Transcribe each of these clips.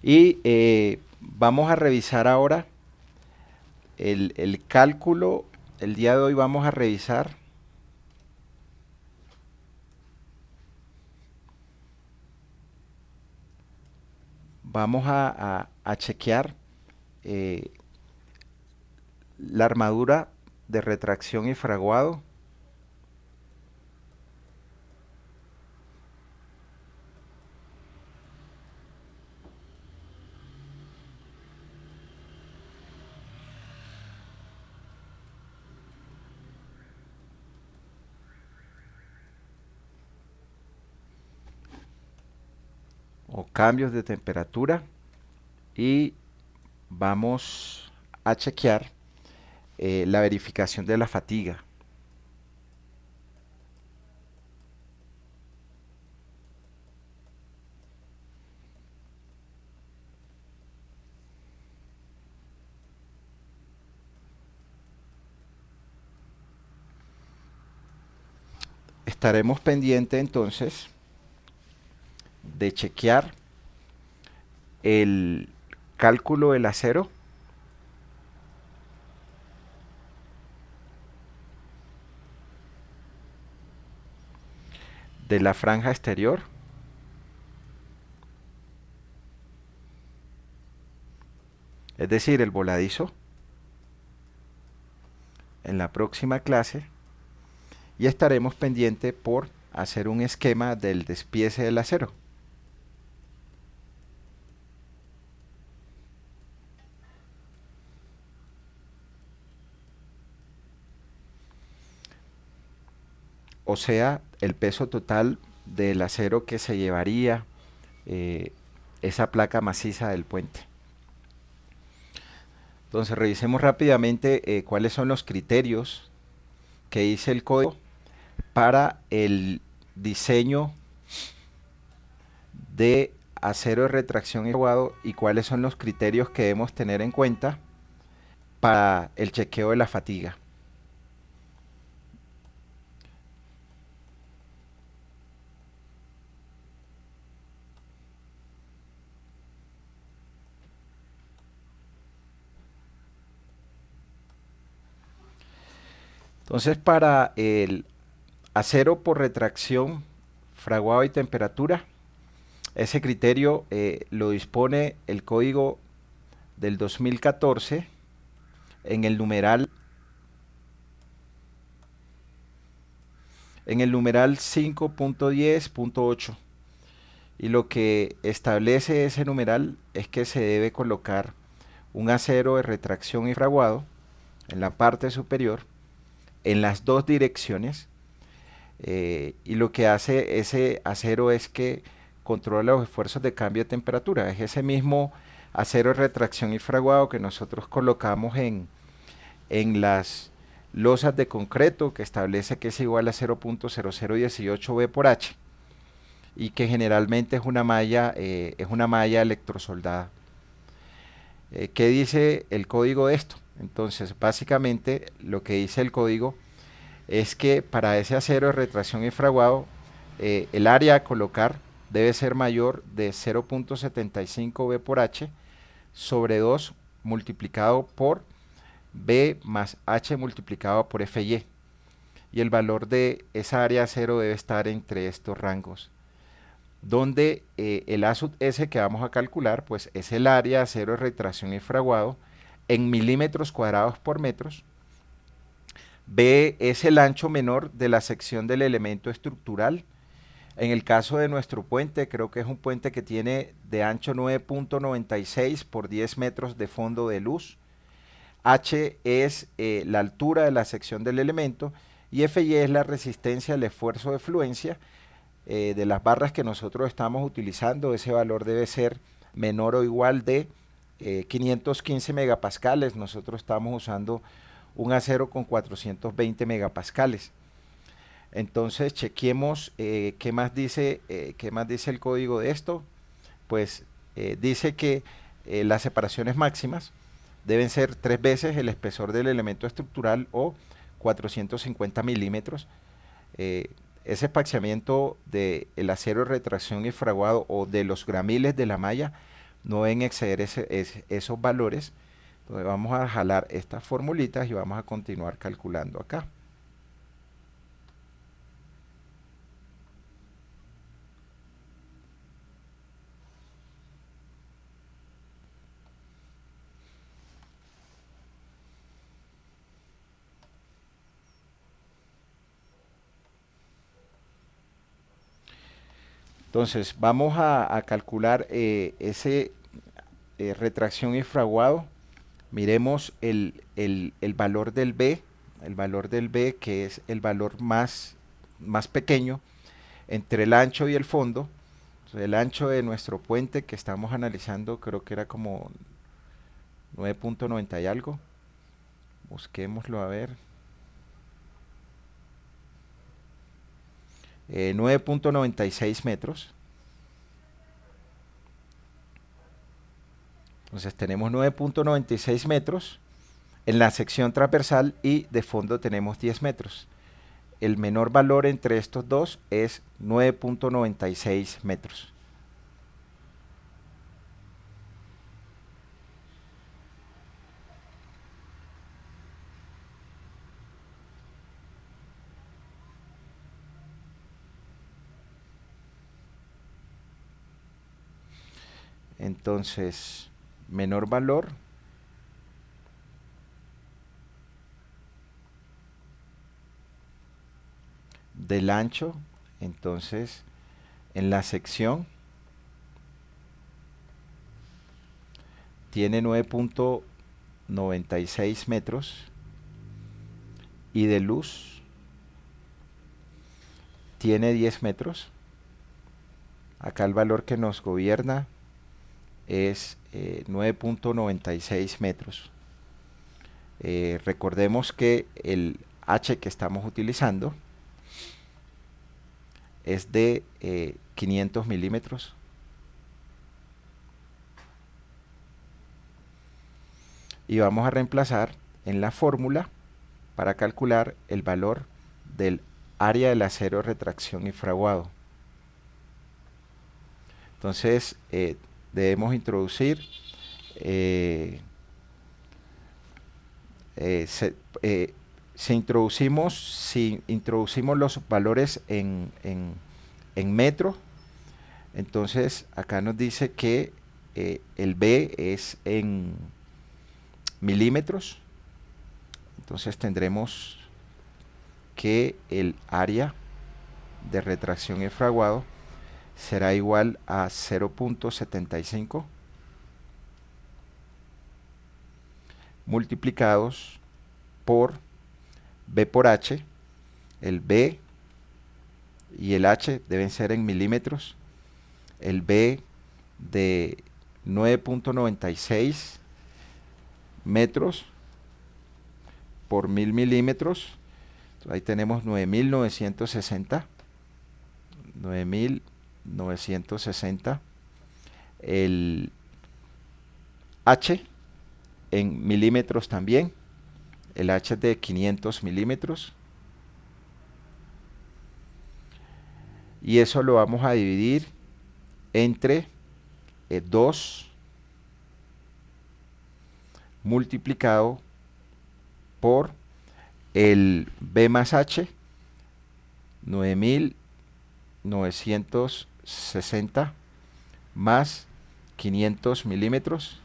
Y vamos a revisar ahora el cálculo. El día de hoy vamos a revisar, vamos a chequear eh, la armadura de retracción y fraguado. O cambios de temperatura, y vamos a chequear la verificación de la fatiga. Estaremos pendientes entonces de chequear el cálculo del acero, de la franja exterior, es decir, el voladizo, en la próxima clase, y estaremos pendientes por hacer un esquema del despiece del acero. O sea, el peso total del acero que se llevaría eh, esa placa maciza del puente. Entonces revisemos rápidamente cuáles son los criterios que dice el código para el diseño de acero de retracción y fraguado, y cuáles son los criterios que debemos tener en cuenta para el chequeo de la fatiga. Entonces, para el acero por retracción, fraguado y temperatura, ese criterio lo dispone el código del 2014 en el numeral 5.10.8, y lo que establece ese numeral es que se debe colocar un acero de retracción y fraguado en la parte superior en las dos direcciones, y lo que hace ese acero es que controla los esfuerzos de cambio de temperatura. Es ese mismo acero de retracción y fraguado que nosotros colocamos en las losas de concreto, que establece que es igual a 0.0018 B por H, y que generalmente es una malla electrosoldada. ¿Qué dice el código de esto? Entonces, básicamente lo que dice el código es que para ese acero de retracción y fraguado, el área a colocar debe ser mayor de 0.75 B por H sobre 2 multiplicado por B más H multiplicado por FY. Y el valor de esa área acero debe estar entre estos rangos, donde el A sub S que vamos a calcular pues es el área acero de retracción y fraguado en milímetros cuadrados por metros. B es el ancho menor de la sección del elemento estructural. En el caso de nuestro puente, creo que es un puente que tiene de ancho 9.96 por 10 metros de fondo de luz. H es la altura de la sección del elemento, y FY es la resistencia al esfuerzo de fluencia de las barras que nosotros estamos utilizando. Ese valor debe ser menor o igual de 515 megapascales. Nosotros estamos usando un acero con 420 megapascales. Entonces chequemos qué más dice el código de esto. Pues dice que las separaciones máximas deben ser 3 veces el espesor del elemento estructural, o 450 milímetros. Ese espaciamiento del acero de retracción y fraguado, o de los gramiles de la malla, no deben exceder esos valores. Entonces vamos a jalar estas formulitas y vamos a continuar calculando acá. Entonces vamos a calcular ese retracción y fraguado. Miremos el valor del B, que es el valor más pequeño entre el ancho y el fondo. Entonces, el ancho de nuestro puente que estamos analizando creo que era como 9.90 y algo. Busquémoslo a ver. 9.96 metros. Entonces tenemos 9.96 metros en la sección transversal y de fondo tenemos 10 metros. El menor valor entre estos dos es 9.96 metros. Entonces, menor valor del ancho, entonces en la sección tiene 9.96 metros y de luz tiene 10 metros. Acá el valor que nos gobierna es 9.96 metros. Recordemos que el H que estamos utilizando es de 500 milímetros. Y vamos a reemplazar en la fórmula para calcular el valor del área del acero de retracción y fraguado. Entonces debemos introducir si introducimos los valores en metro, entonces acá nos dice que el B es en milímetros. Entonces tendremos que el área de retracción y fraguado será igual a 0.75 multiplicados por B por H. El B y el H deben ser en milímetros. El B de 9.96 metros por 1000 milímetros. Entonces, ahí tenemos 9.960. 9.960. El H en milímetros también. El H es de 500 milímetros. Y eso lo vamos a dividir entre 2 multiplicado por el B más H, 9.960 más 500 milímetros,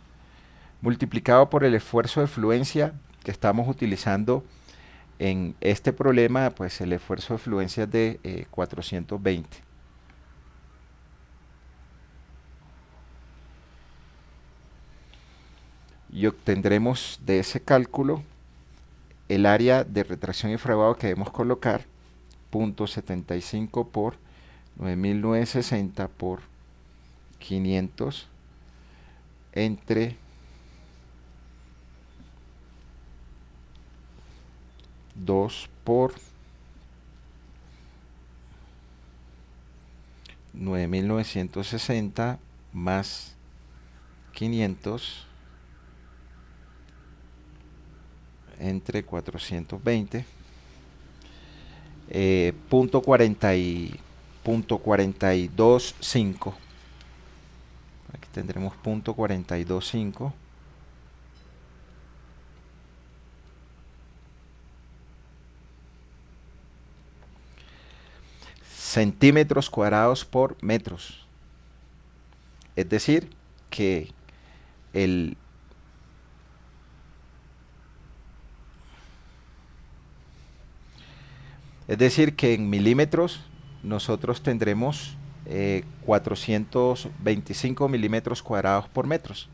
multiplicado por el esfuerzo de fluencia que estamos utilizando en este problema, pues el esfuerzo de fluencia es de 420. Y obtendremos de ese cálculo el área de retracción y fraguado que debemos colocar, 0.75 por 9.960 por 500 entre 2 por 9.960 más 500 entre 420, punto 42.5. Aquí tendremos 0.425. Centímetros cuadrados por metros. Es decir, que el en milímetros nosotros tendremos 425 milímetros cuadrados por metros.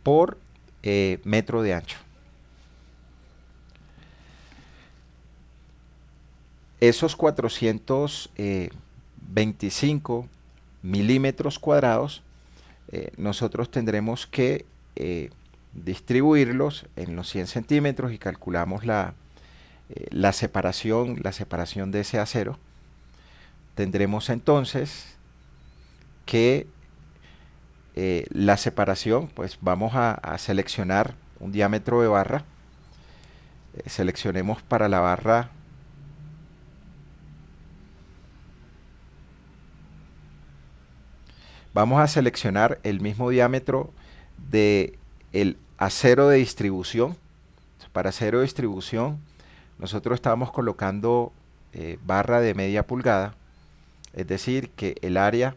Por metro de ancho. Esos 425 milímetros cuadrados nosotros tendremos que distribuirlos en los 100 centímetros y calculamos la separación de ese acero. Tendremos entonces que la separación, pues vamos a seleccionar un diámetro de barra. Seleccionemos para la barra vamos a seleccionar el mismo diámetro de el acero de distribución. Para acero de distribución nosotros estábamos colocando barra de media pulgada, es decir que el área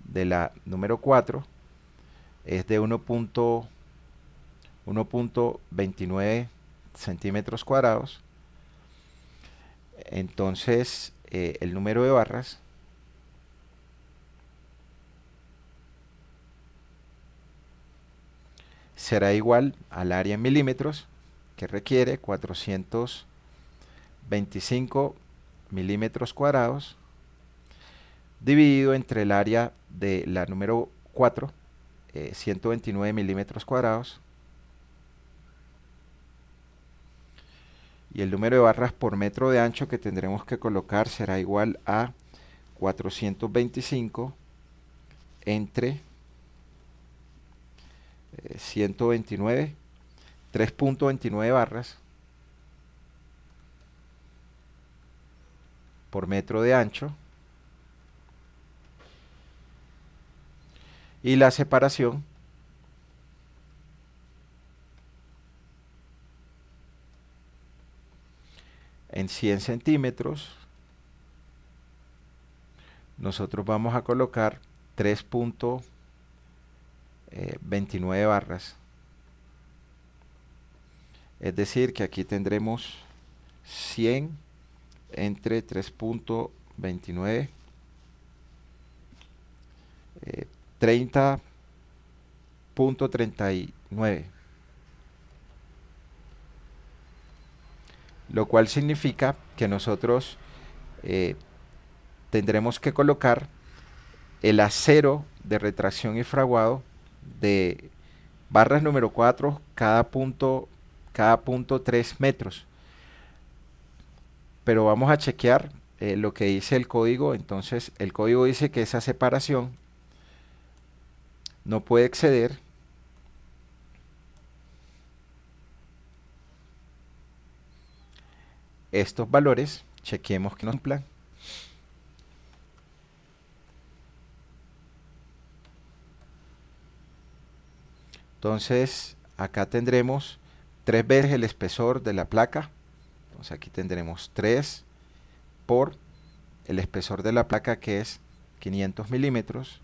de la número 4 es de 1.29 centímetros cuadrados. Entonces el número de barras será igual al área en milímetros, que requiere 425 milímetros cuadrados, dividido entre el área de la número 4, 129 milímetros cuadrados, y el número de barras por metro de ancho que tendremos que colocar será igual a 425 entre 129, 3.29 barras por metro de ancho, y la separación en 100 centímetros nosotros vamos a colocar 3.29 barras, es decir que aquí tendremos 100 entre 3.29, 30.39, lo cual significa que nosotros tendremos que colocar el acero de retracción y fraguado de barras número 4 cada punto 3 metros. Pero vamos a chequear lo que dice el código. Entonces el código dice que esa separación no puede exceder estos valores. Chequemos que nos cumplan. Entonces acá tendremos 3 veces el espesor de la placa. Entonces aquí tendremos 3 por el espesor de la placa, que es 500 milímetros.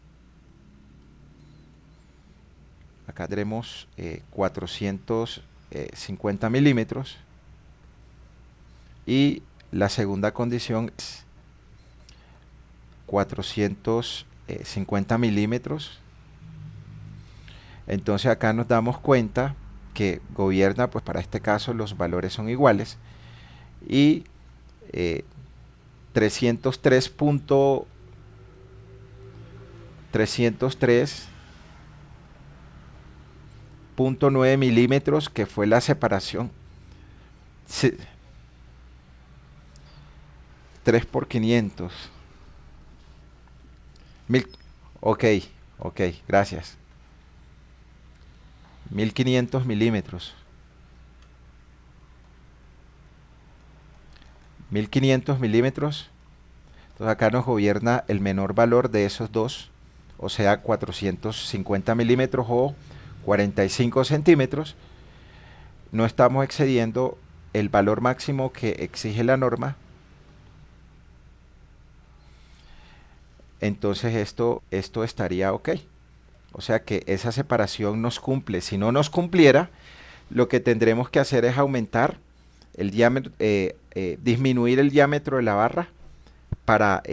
Acá tendremos 450 milímetros. Y la segunda condición es 450 milímetros. Entonces acá nos damos cuenta que gobierna, pues para este caso los valores son iguales, y 303.9 milímetros, que fue la separación. 3 por 500. Ok, gracias. 1500 milímetros. 1500 milímetros. Entonces acá nos gobierna el menor valor de esos dos, o sea 450 milímetros o 45 centímetros. No estamos excediendo el valor máximo que exige la norma. Entonces esto estaría ok. O sea que esa separación nos cumple. Si no nos cumpliera, lo que tendremos que hacer es aumentar el diámetro, disminuir el diámetro de la barra para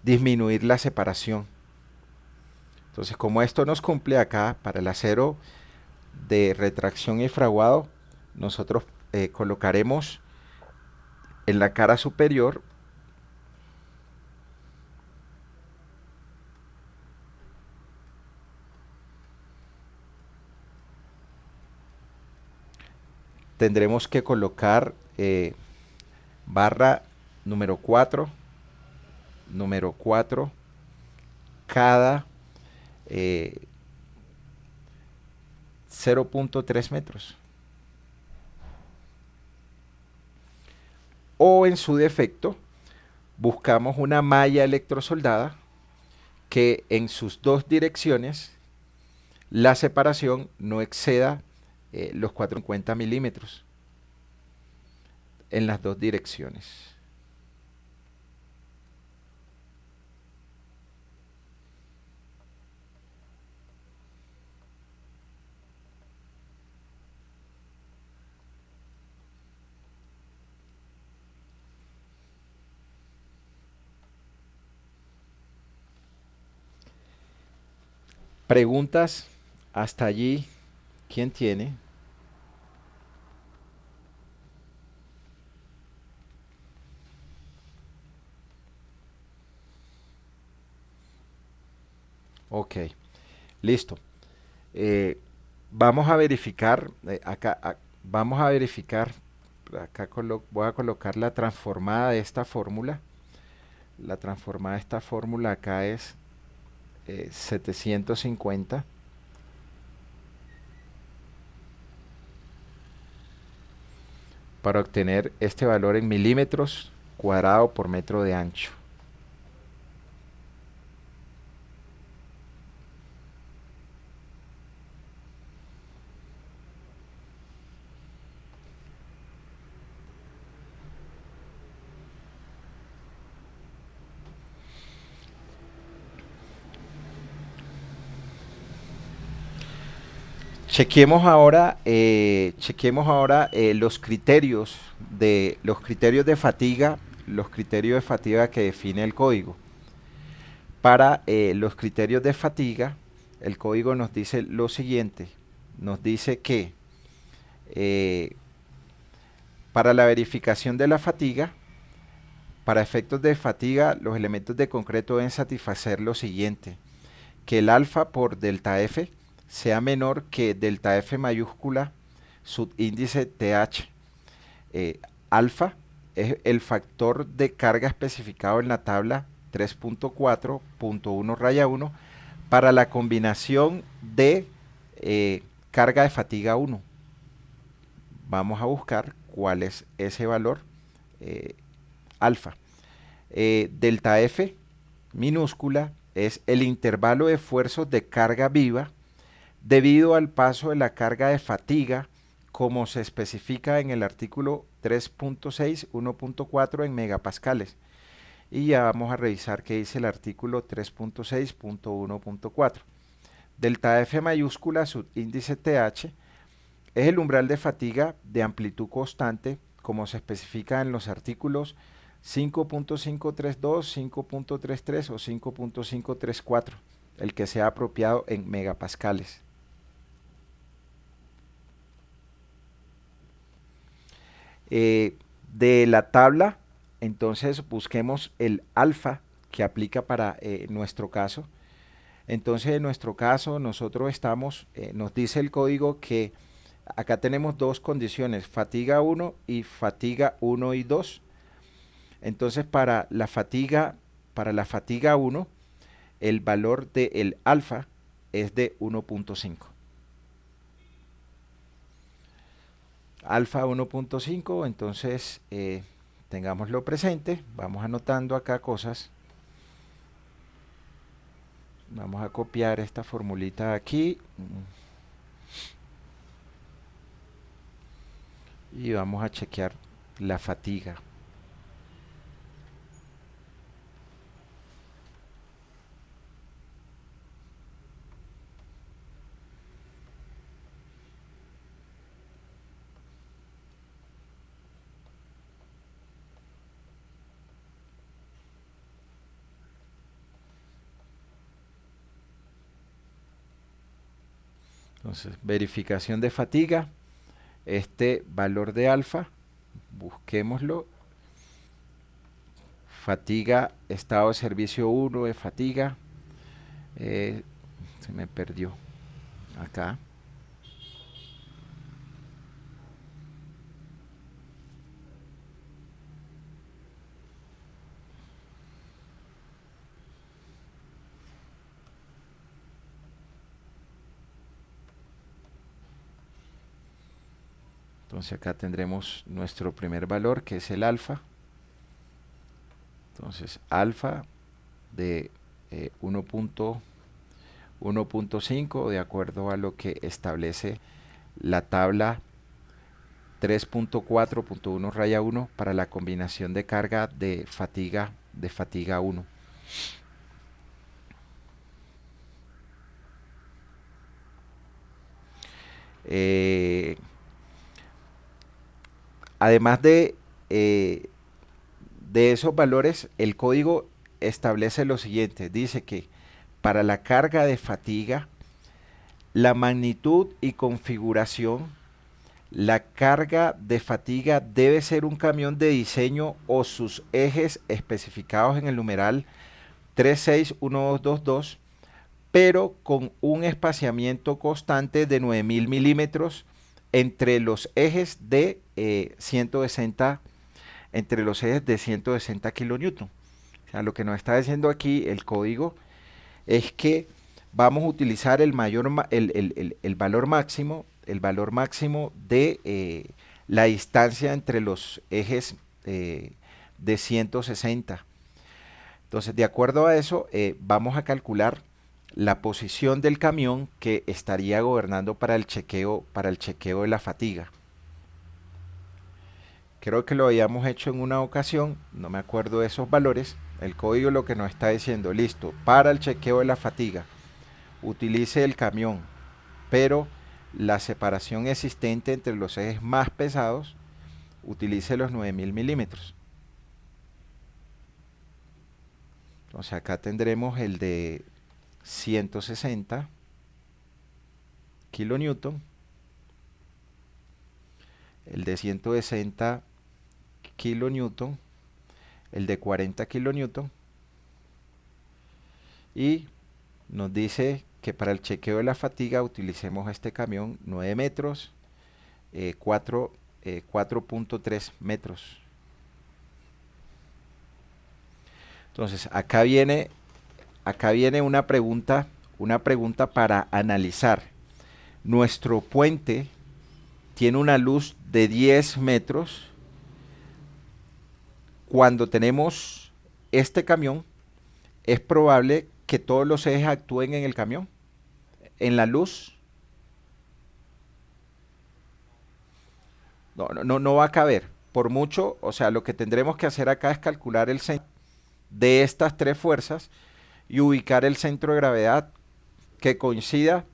disminuir la separación. Entonces, como esto nos cumple acá para el acero de retracción y fraguado, nosotros colocaremos en la cara superior tendremos que colocar barra número 4 cada 0.3 metros. O en su defecto, buscamos una malla electrosoldada que en sus dos direcciones la separación no exceda los 450 milímetros en las dos direcciones. Preguntas hasta allí. ¿Quién tiene? Ok, listo. Vamos a verificar, vamos a verificar, acá voy a colocar la transformada de esta fórmula. La transformada de esta fórmula acá es 750 para obtener este valor en milímetros cuadrado por metro de ancho. Chequemos ahora los criterios de fatiga, que define el código. Para los criterios de fatiga, el código nos dice lo siguiente. Nos dice que para la verificación de la fatiga, para efectos de fatiga, los elementos de concreto deben satisfacer lo siguiente: que el alfa por delta F sea menor que delta F mayúscula subíndice TH. Alfa es el factor de carga especificado en la tabla 3.4.1 raya 1 para la combinación de carga de fatiga 1. Vamos a buscar cuál es ese valor alfa. Delta F minúscula es el intervalo de esfuerzos de carga viva debido al paso de la carga de fatiga como se especifica en el artículo 3.6 1.4 en megapascales. Y ya vamos a revisar qué dice el artículo 3.6.1.4. Delta F mayúscula subíndice TH es el umbral de fatiga de amplitud constante como se especifica en los artículos 5.532, 5.33 o 5.534, el que sea apropiado en megapascales. De la tabla, entonces busquemos el alfa que aplica para nuestro caso. Entonces en nuestro caso nosotros estamos, nos dice el código que acá tenemos dos condiciones, fatiga 1 y fatiga 1 y 2. Entonces para la fatiga 1, el valor del alfa es de 1.5. alfa 1.5, entonces tengámoslo presente, vamos anotando acá cosas. Vamos a copiar esta formulita aquí y vamos a chequear la fatiga. Entonces, verificación de fatiga, este valor de alfa, busquémoslo. Fatiga, estado de servicio 1 de fatiga. Se me perdió acá. Entonces acá tendremos nuestro primer valor, que es el alfa. Entonces alfa de 1.5 de acuerdo a lo que establece la tabla 3.4.1 raya 1 para la combinación de carga de fatiga 1. Además de esos valores, el código establece lo siguiente. Dice que para la carga de fatiga, la magnitud y configuración, la carga de fatiga debe ser un camión de diseño o sus ejes especificados en el numeral 361222, pero con un espaciamiento constante de 9000 milímetros entre los ejes de 160 kilonewton. O sea, lo que nos está diciendo aquí el código es que vamos a utilizar el valor máximo de la distancia entre los ejes de 160. Entonces, de acuerdo a eso, vamos a calcular la posición del camión que estaría gobernando para el chequeo de la fatiga. Creo que lo habíamos hecho en una ocasión, no me acuerdo de esos valores. El código lo que nos está diciendo, listo, para el chequeo de la fatiga, utilice el camión, pero la separación existente entre los ejes más pesados, utilice los 9000 milímetros. Entonces acá tendremos el de 160 kilonewton, el de 160 kilonewton, el de 40 kilonewton, y nos dice que para el chequeo de la fatiga utilicemos este camión 9 metros, 4.3 metros. Entonces acá viene una pregunta para analizar. Nuestro puente tiene una luz de 10 metros. Cuando tenemos este camión, es probable que todos los ejes actúen en el camión, en la luz. No va a caber. Por mucho, o sea, lo que tendremos que hacer acá es calcular el centro de estas tres fuerzas y ubicar el centro de gravedad que coincida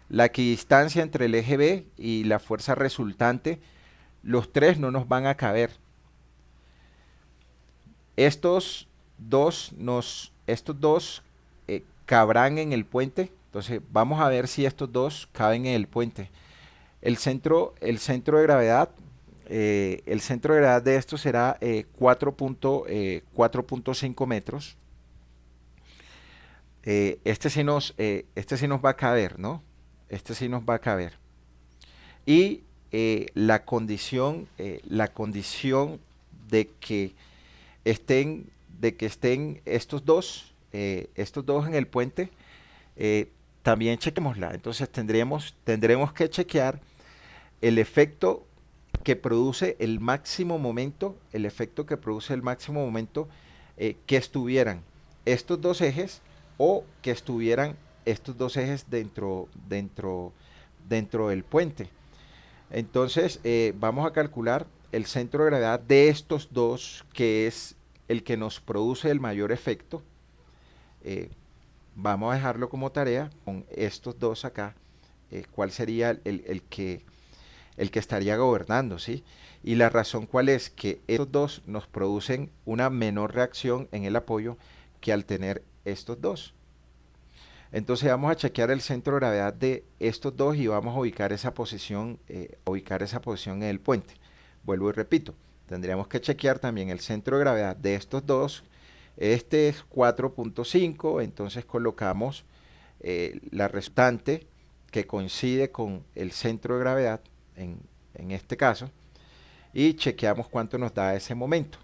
la equidistancia entre el eje B y la fuerza resultante. Los tres no nos van a caber. Estos dos cabrán en el puente. Entonces vamos a ver si estos dos caben en el puente. El centro de gravedad de esto será 4.5 metros. Este sí nos va a caber, ¿no? Este sí nos va a caber. Y la condición de que estén estos dos en el puente, también chequémosla. Entonces tendremos que chequear el efecto que produce el máximo momento, el efecto que produce el máximo momento que estuvieran estos dos ejes o que estuvieran estos dos ejes dentro del puente. Entonces, vamos a calcular el centro de gravedad de estos dos, que es el que nos produce el mayor efecto. Eh, Vamos a dejarlo como tarea con estos dos acá. ¿Cuál sería el que estaría gobernando, ¿sí? Y la razón cuál es que estos dos nos producen una menor reacción en el apoyo que al tener estos dos. Entonces vamos a chequear el centro de gravedad de estos dos y vamos a ubicar esa posición, en el puente. Vuelvo y repito, tendríamos que chequear también el centro de gravedad de estos dos. Este es 4.5, entonces colocamos la resultante que coincide con el centro de gravedad en, en este caso y chequeamos cuánto nos da ese momento.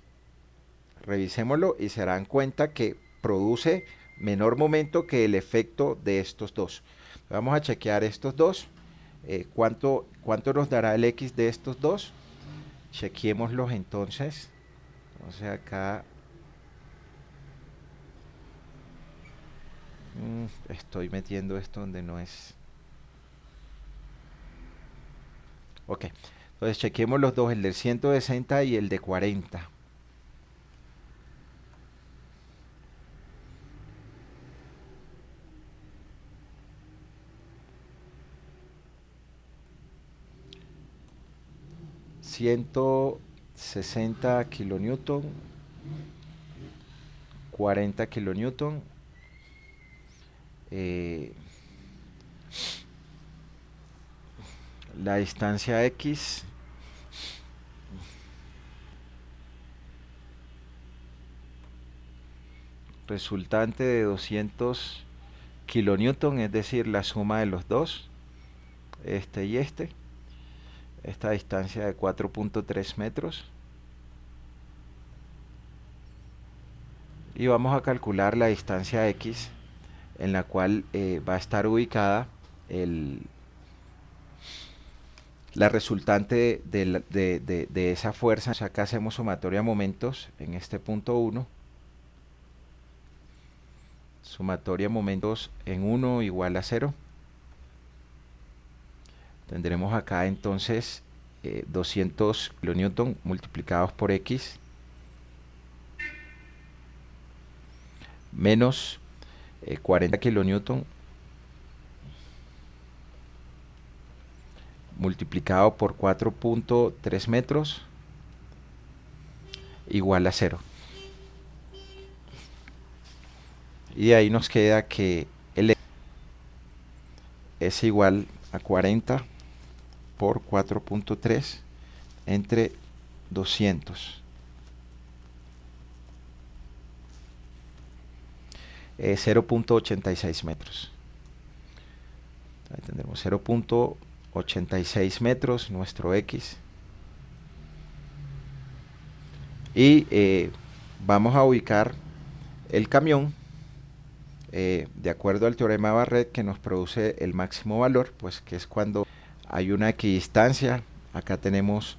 Revisémoslo y se darán cuenta que produce menor momento que el efecto de estos dos. Vamos a chequear estos dos. ¿Cuánto nos dará el X de estos dos? Chequémoslos entonces. Entonces acá estoy metiendo esto donde no es. Ok. Entonces chequemos los dos, el del 160 y el de 40. $160 kN, 40 kN. eh, la distancia X, resultante de 200 kilonewton, es decir, la suma de los dos, este y este. Esta distancia de 4.3 metros. Y vamos a calcular la distancia X en la cual va a estar ubicada la resultante de esa fuerza. O sea, acá hacemos sumatoria de momentos en este punto 1. Sumatoria de momentos en 1 igual a 0. Tendremos acá entonces 200 kilonewton multiplicados por X menos 40 kilonewton multiplicado por 4.3 metros igual a 0. Y ahí nos queda que L es igual a 40 por 4.3 entre 200. 0.86 metros. Ahí tendremos 0.86 metros nuestro X. Y vamos a ubicar el camión de acuerdo al teorema de Barrett, que nos produce el máximo valor, pues que es cuando hay una equidistancia. Acá tenemos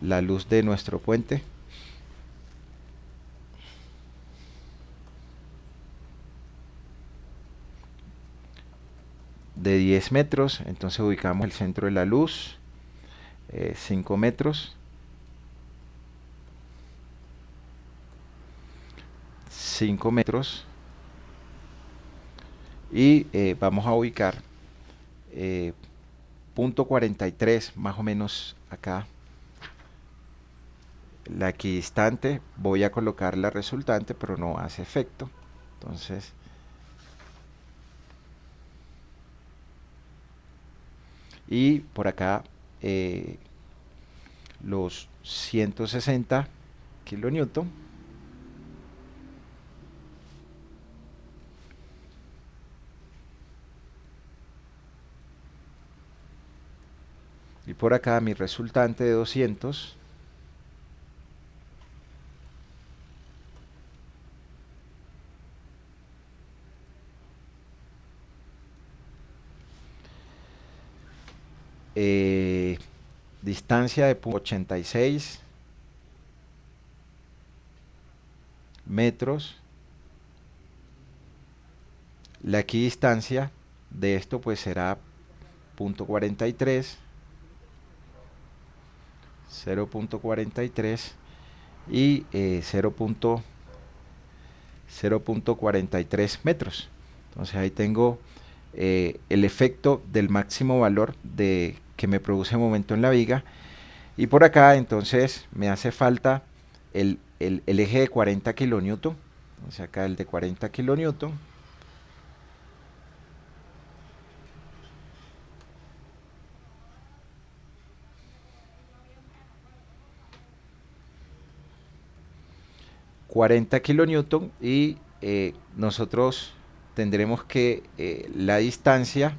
la luz de nuestro puente. De 10 metros, entonces ubicamos el centro de la luz, 5 metros. 5 metros. Y vamos a ubicar punto 43 más o menos acá la equidistante. Voy a colocar la resultante, pero no hace efecto. Entonces y por acá los 160 kilonewton. Y por acá mi resultante de 200. distancia de 86 metros. La equidistancia de esto pues será 0.43, 0.43 y 0.43 metros. Entonces ahí tengo el efecto del máximo valor que me produce momento en la viga. Y por acá entonces me hace falta el eje de 40 kilonewton. Entonces acá el de 40 kilonewton. Y nosotros tendremos que la distancia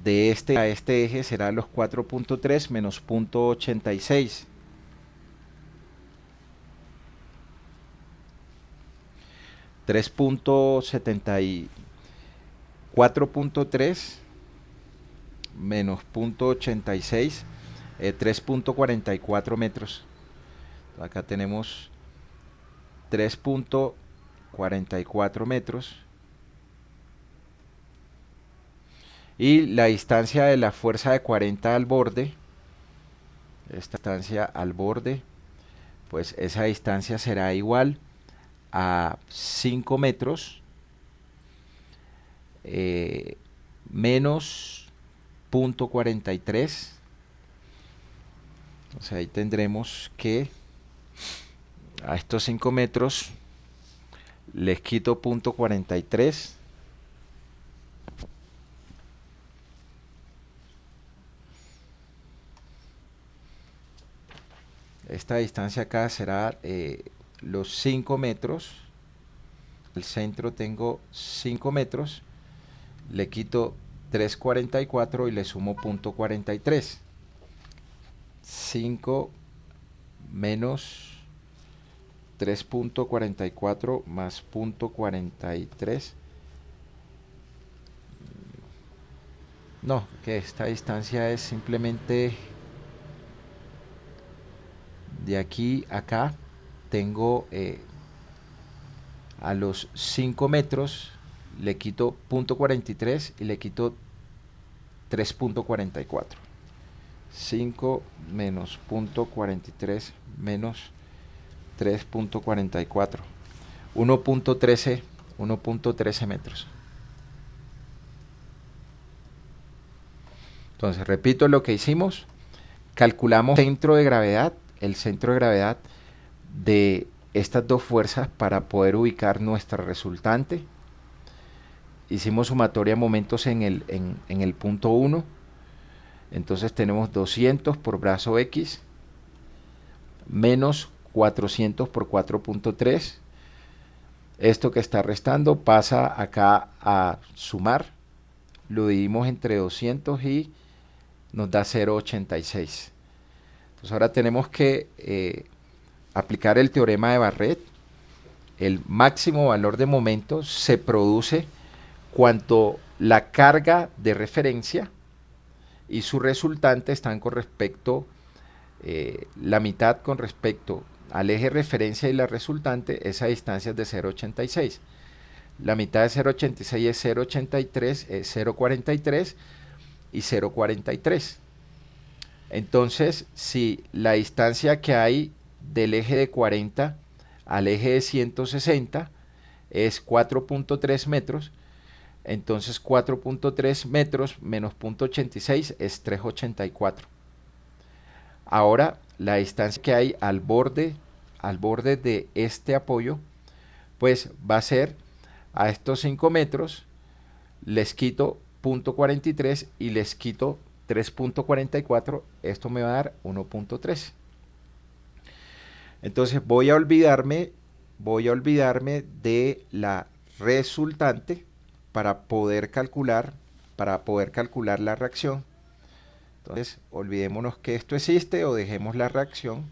de este a este eje será los 4.3 menos 0.86. 4.3 menos 0.86, 3.44 metros. Acá tenemos 3.44 metros. Y la distancia de la fuerza de 40 al borde, esta distancia al borde, pues esa distancia será igual a 5 metros menos 0.43. Entonces ahí tendremos que a estos 5 metros les quito 0.43. Esta distancia acá será los 5 metros. El centro tengo 5 metros. Le quito 3.44 y le sumo 0.43. 5 menos 3.44 más 0.43. No, que esta distancia es simplemente de aquí a acá. Tengo a los 5 metros le quito 0.43 y le quito 3.44. 5 menos 0.43 menos 3.44, 1.13 metros. Entonces repito lo que hicimos: calculamos el centro de gravedad de estas dos fuerzas para poder ubicar nuestra resultante. Hicimos sumatoria de momentos en el punto 1. Entonces tenemos 200 por brazo X menos 400 por 4.3. Esto que está restando pasa acá a sumar. Lo dividimos entre 200 y nos da 0.86. Entonces ahora tenemos que aplicar el teorema de Barrett. El máximo valor de momento se produce cuando la carga de referencia y su resultante están con respecto, la mitad con respecto al eje de referencia y la resultante, esa distancia es de 0.86. La mitad de 0.86 es 0.83, es 0.43 y 0.43. Entonces, si la distancia que hay del eje de 40 al eje de 160 es 4.3 metros, entonces 4.3 metros menos 0.86 es 3.84. Ahora la distancia que hay al borde de este apoyo, pues va a ser a estos 5 metros, les quito 0.43 y les quito 3.44, esto me va a dar 1.3. Entonces voy a olvidarme de la resultante para poder calcular la reacción. Entonces olvidémonos que esto existe o dejemos la reacción.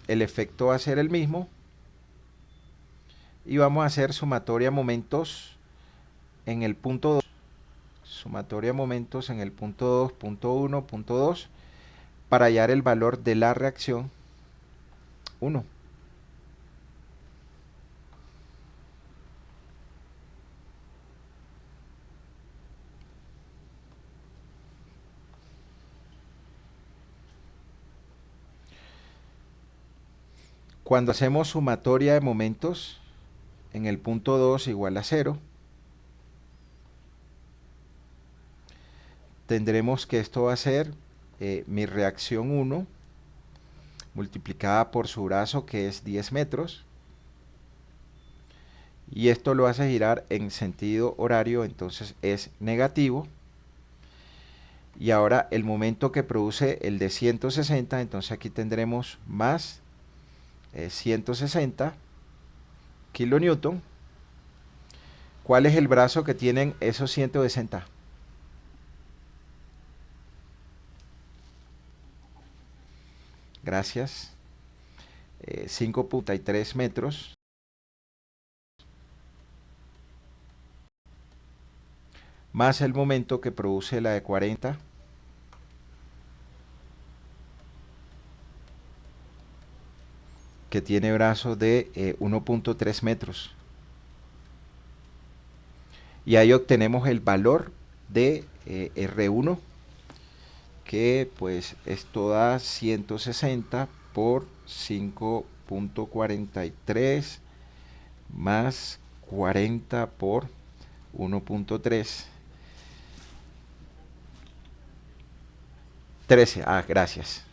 El efecto va a ser el mismo y vamos a hacer sumatoria de momentos en el punto 2. sumatoria de momentos en el punto 2, punto 1, punto 2, para hallar el valor de la reacción 1. Cuando hacemos sumatoria de momentos en el punto 2 igual a 0, tendremos que esto va a ser mi reacción 1 multiplicada por su brazo, que es 10 metros, y esto lo hace girar en sentido horario, entonces es negativo. Y ahora el momento que produce el de 160, entonces aquí tendremos más 160 kilonewton. ¿Cuál es el brazo que tienen esos 160? Gracias. 5.3 metros. Más el momento que produce la de 40, que tiene brazos de 1.3 metros. Y ahí obtenemos el valor de R1, que pues esto da 160 por 5.43 más 40 por 1.3. 13, gracias.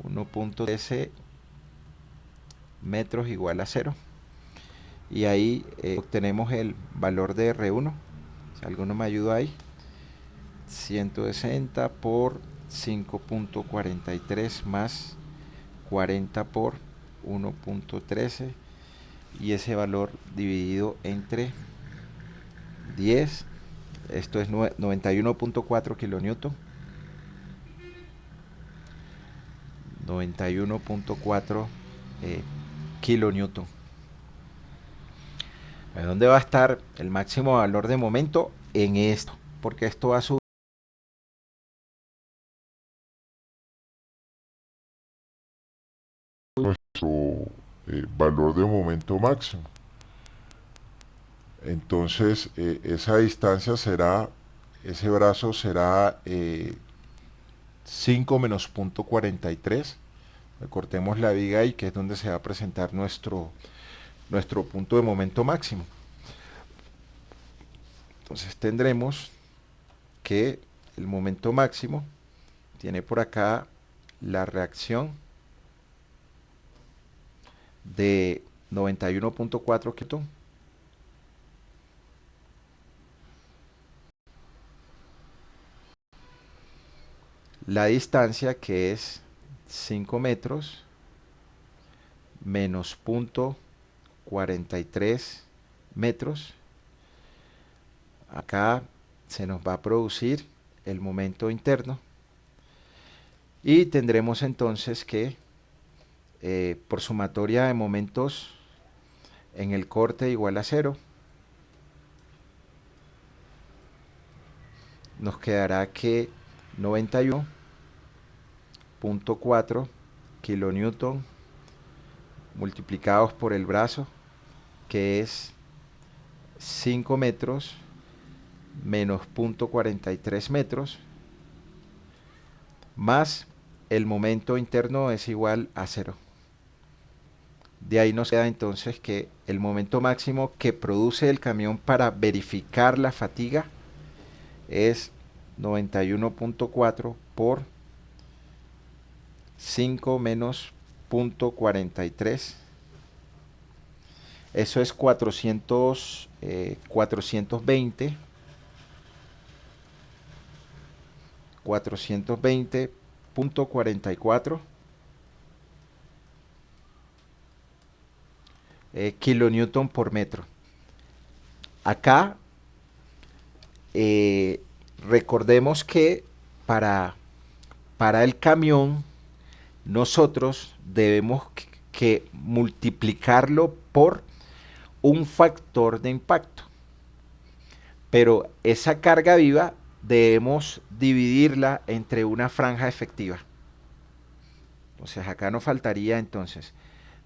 1.13 metros igual a 0. Y ahí obtenemos el valor de R1. Si alguno me ayuda ahí. 160 por 5.43 más 40 por 1.13. Y ese valor dividido entre 10. Esto es 91.4 kilonewton. 91.4 kilonewton. ¿Dónde va a estar el máximo valor de momento? En esto, porque esto va a subir nuestro valor de momento máximo. Entonces esa distancia será, ese brazo será 5 menos punto 43. Cortemos la viga ahí, que es donde se va a presentar nuestro punto de momento máximo. Entonces tendremos que el momento máximo tiene por acá la reacción de 91.4 kilonewton. La distancia, que es 5 metros menos punto 43 metros. Acá se nos va a producir el momento interno y tendremos entonces que por sumatoria de momentos en el corte igual a 0, nos quedará que 91.4 kilonewton multiplicados por el brazo, que es 5 metros menos 0.43 metros, más el momento interno es igual a 0. De ahí nos queda entonces que el momento máximo que produce el camión para verificar la fatiga es 91.4 por 5 menos 0.43. Eso es 420. 420.44 kilonewton por metro. Acá recordemos que para el camión nosotros debemos que multiplicarlo por un factor de impacto. Pero esa carga viva debemos dividirla entre una franja efectiva. Entonces acá nos faltaría entonces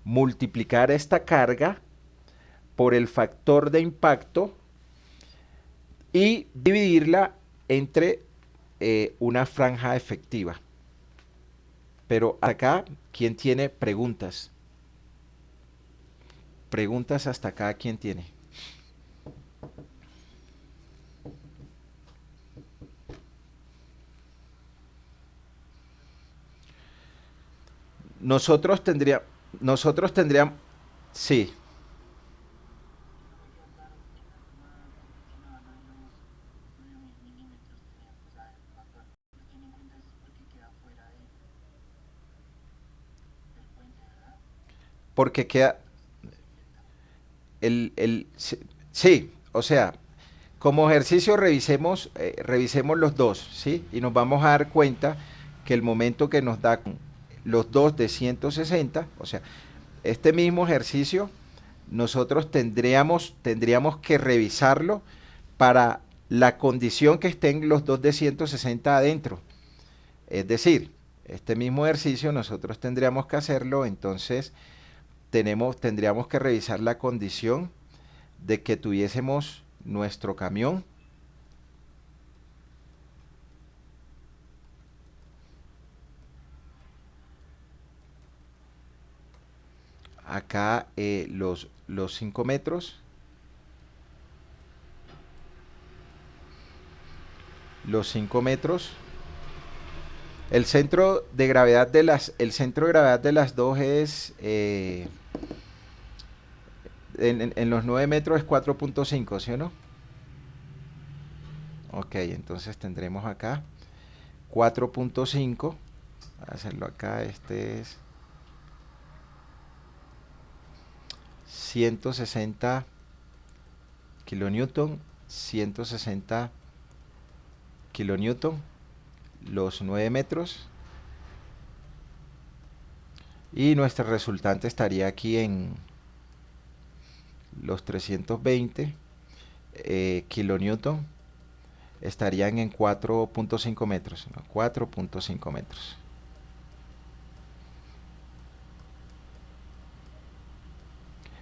multiplicar esta carga por el factor de impacto y dividirla entre una franja efectiva. Pero acá, ¿quién tiene preguntas? Preguntas hasta acá, ¿quién tiene? Nosotros tendríamos, sí, porque queda sí, sí, o sea, como ejercicio revisemos los dos, ¿sí? Y nos vamos a dar cuenta que el momento que nos da los dos de 160, o sea, este mismo ejercicio, nosotros tendríamos que revisarlo para la condición que estén los dos de 160 adentro. Es decir, este mismo ejercicio nosotros tendríamos que hacerlo, entonces tendríamos que revisar la condición de que tuviésemos nuestro camión acá los 5 metros, los 5 metros. El centro de gravedad de las dos es, en los 9 metros es 4.5, ¿sí o no? Ok, entonces tendremos acá 4.5, hacerlo acá, este es 160 kilonewton, 160 kilonewton, los 9 metros. Y nuestra resultante estaría aquí en los 320 kilonewton. Estarían en 4.5 metros, ¿no? 4.5 metros.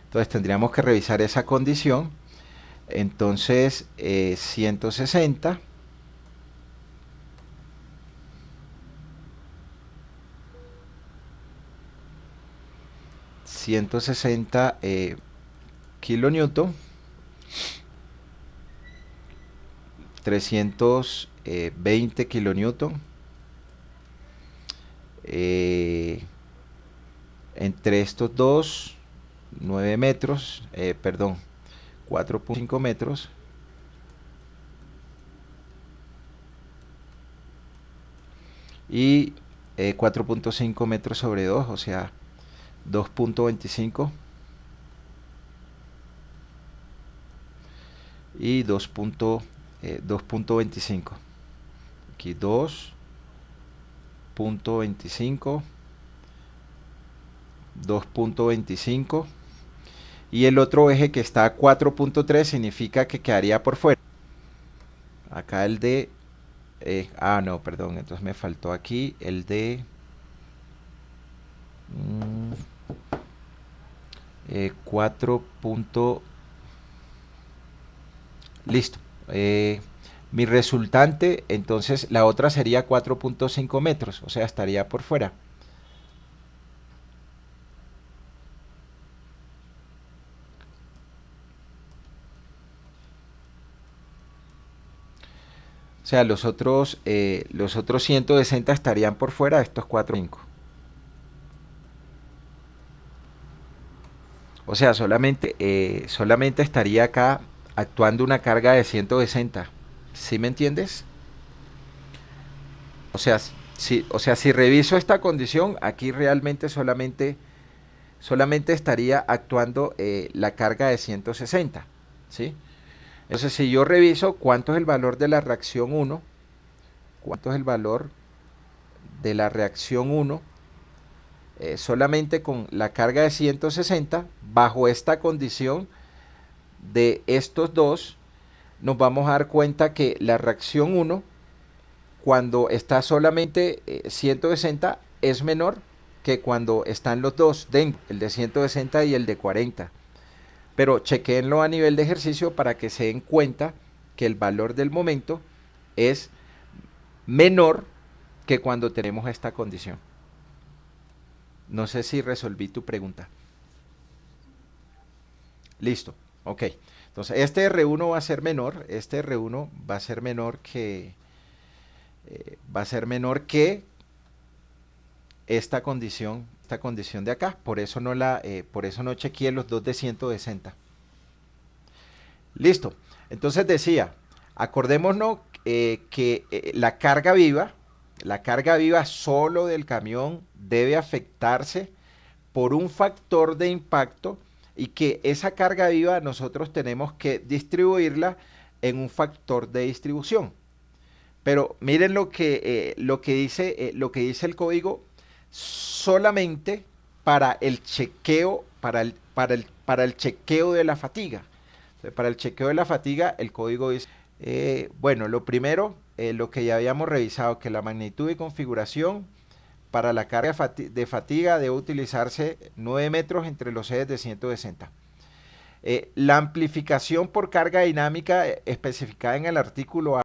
Entonces tendríamos que revisar esa condición. Entonces 160 160 kilonewton, 320 kilonewton, entre estos dos, 9 metros, perdón, 4.5 metros, y 4.5 metros sobre 2, o sea, 2.25 y 2.25. Aquí 2.25, 2.25, y el otro eje que está a 4.3 significa que quedaría por fuera. Acá el de no, perdón, entonces me faltó aquí el de 4. Listo. Mi resultante, entonces la otra sería 4.5 metros, o sea, estaría por fuera. O sea, los otros 160 estarían por fuera de estos 4.5. O sea, solamente estaría acá actuando una carga de 160. ¿Sí me entiendes? O sea, si reviso esta condición, aquí realmente solamente estaría actuando la carga de 160. ¿Sí? Entonces, si yo reviso cuánto es el valor de la reacción 1, cuánto es el valor de la reacción 1, solamente con la carga de 160, bajo esta condición de estos dos, nos vamos a dar cuenta que la reacción 1, cuando está solamente 160, es menor que cuando están los dos dentro, el de 160 y el de 40. Pero chequéenlo a nivel de ejercicio para que se den cuenta que el valor del momento es menor que cuando tenemos esta condición. No sé si resolví tu pregunta. Listo, ok. Entonces este R1 va a ser menor, este R1 va a ser menor que esta condición de acá. Por eso no chequeé los dos de 160. Listo. Entonces decía, acordémonos que la carga viva solo del camión debe afectarse por un factor de impacto y que esa carga viva nosotros tenemos que distribuirla en un factor de distribución. Pero miren lo que dice el código solamente para el chequeo, para el chequeo de la fatiga. Para el chequeo de la fatiga, el código dice, bueno, lo primero, lo que ya habíamos revisado, que la magnitud y configuración para la carga de fatiga debe utilizarse 9 metros entre los ejes de 160. La amplificación por carga dinámica especificada en el artículo